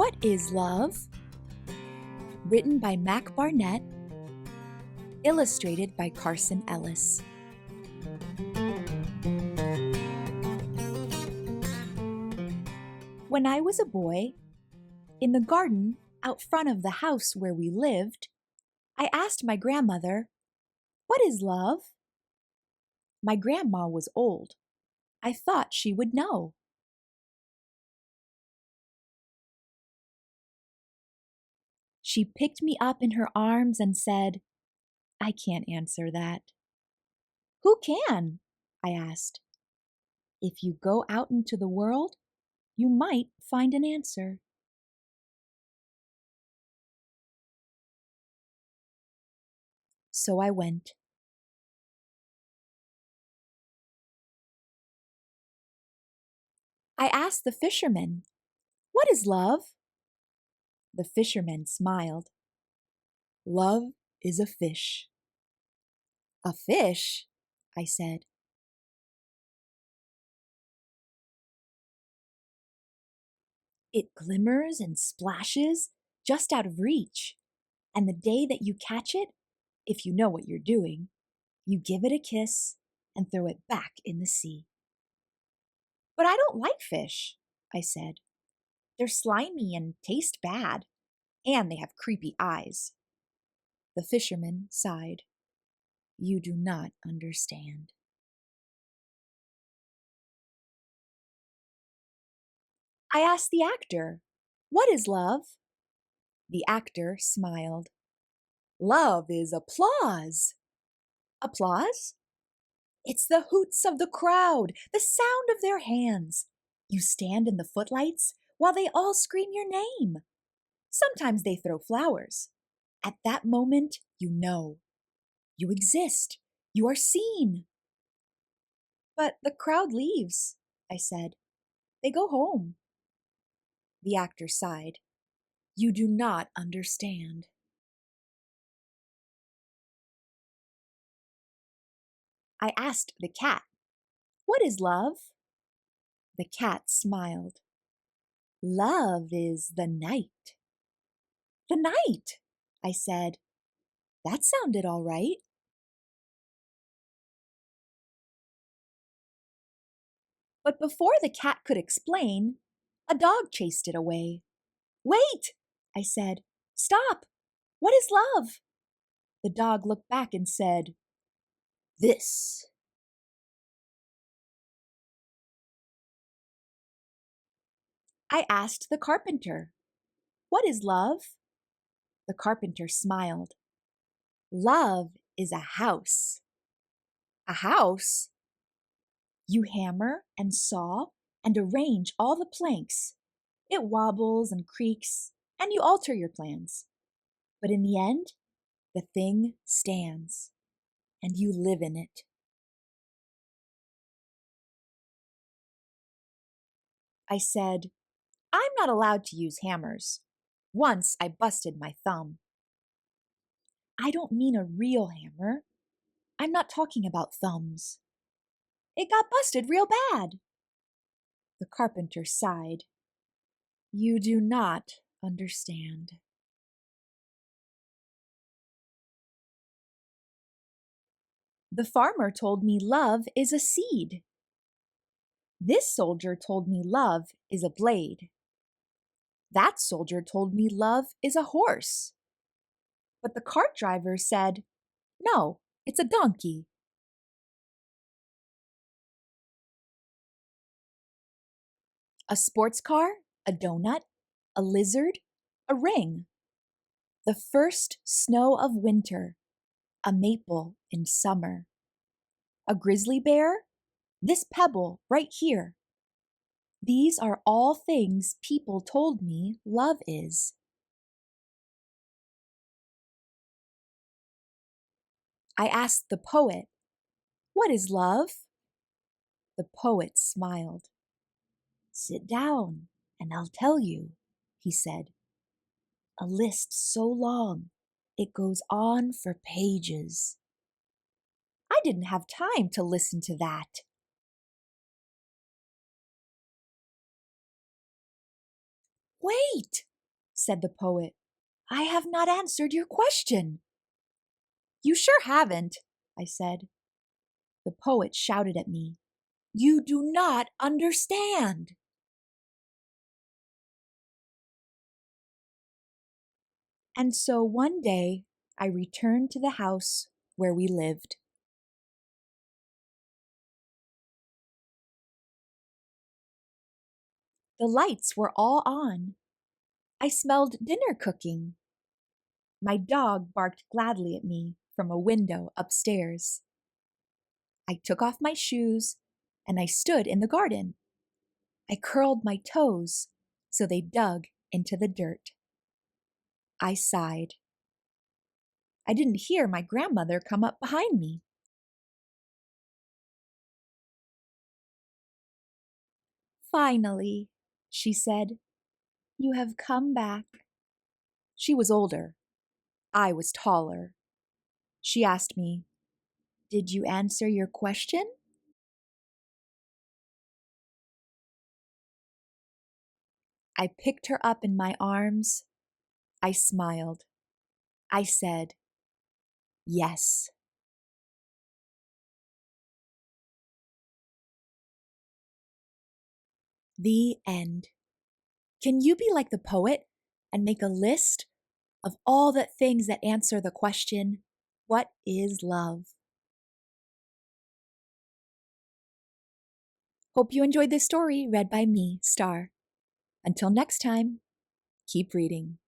What is Love? Written by Mac Barnett, illustrated by Carson Ellis. When I was a boy, in the garden out front of the house where we lived, I asked my grandmother, "What is love?" My grandma was old. I thought she would know. She picked me up in her arms and said, "I can't answer that." "Who can?" I asked. "If you go out into the world, you might find an answer." So I went. I asked the fisherman, "What is love?" The fisherman smiled. "Love is a fish." "A fish?" I said. "It glimmers and splashes just out of reach, and the day that you catch it, if you know what you're doing, you give it a kiss and throw it back in the sea." "But I don't like fish," I said. "They're slimy and taste bad, and they have creepy eyes." The fisherman sighed. "You do not understand." I asked the actor, "What is love?" The actor smiled. "Love is applause." "Applause?" "It's the hoots of the crowd, the sound of their hands. You stand in the footlights while they all scream your name. Sometimes they throw flowers. At that moment, you know. You exist. You are seen." "But the crowd leaves," I said. "They go home." The actor sighed. "You do not understand." I asked the cat, "What is love?" The cat smiled. "Love is the night." "The night," I said. That sounded all right. But before the cat could explain, a dog chased it away. "Wait," I said. "Stop. What is love?" The dog looked back and said, "This." I asked the carpenter, "What is love?" The carpenter smiled. "Love is a house." "A house?" "You hammer and saw and arrange all the planks. It wobbles and creaks, and you alter your plans. But in the end, the thing stands, and you live in it." I said, "I'm not allowed to use hammers. Once I busted my thumb." "I don't mean a real hammer. I'm not talking about thumbs. It got busted real bad." The carpenter sighed. "You do not understand." The farmer told me love is a seed. This soldier told me love is a blade. That soldier told me love is a horse. But the cart driver said, "No, it's a donkey." A sports car, a donut, a lizard, a ring. The first snow of winter, a maple in summer. A grizzly bear, this pebble right here. These are all things people told me love is. I asked the poet, "What is love?" The poet smiled. "Sit down and I'll tell you," he said. "A list so long, it goes on for pages." I didn't have time to listen to that. "Wait," said the poet. I have not answered your question. You sure haven't, I said. The poet shouted at me. You do not understand. And so one day I returned to the house where we lived. The lights were all on. I smelled dinner cooking. My dog barked gladly at me from a window upstairs. I took off my shoes and I stood in the garden. I curled my toes so they dug into the dirt. I sighed. I didn't hear my grandmother come up behind me. Finally, she said, you have come back. She was older. I was taller. She asked me, did you answer your question? I picked her up in my arms. I smiled. I said, yes. The end. Can you be like the poet and make a list of all the things that answer the question, what is love? Hope you enjoyed this story read by me, Star. Until next time, keep reading.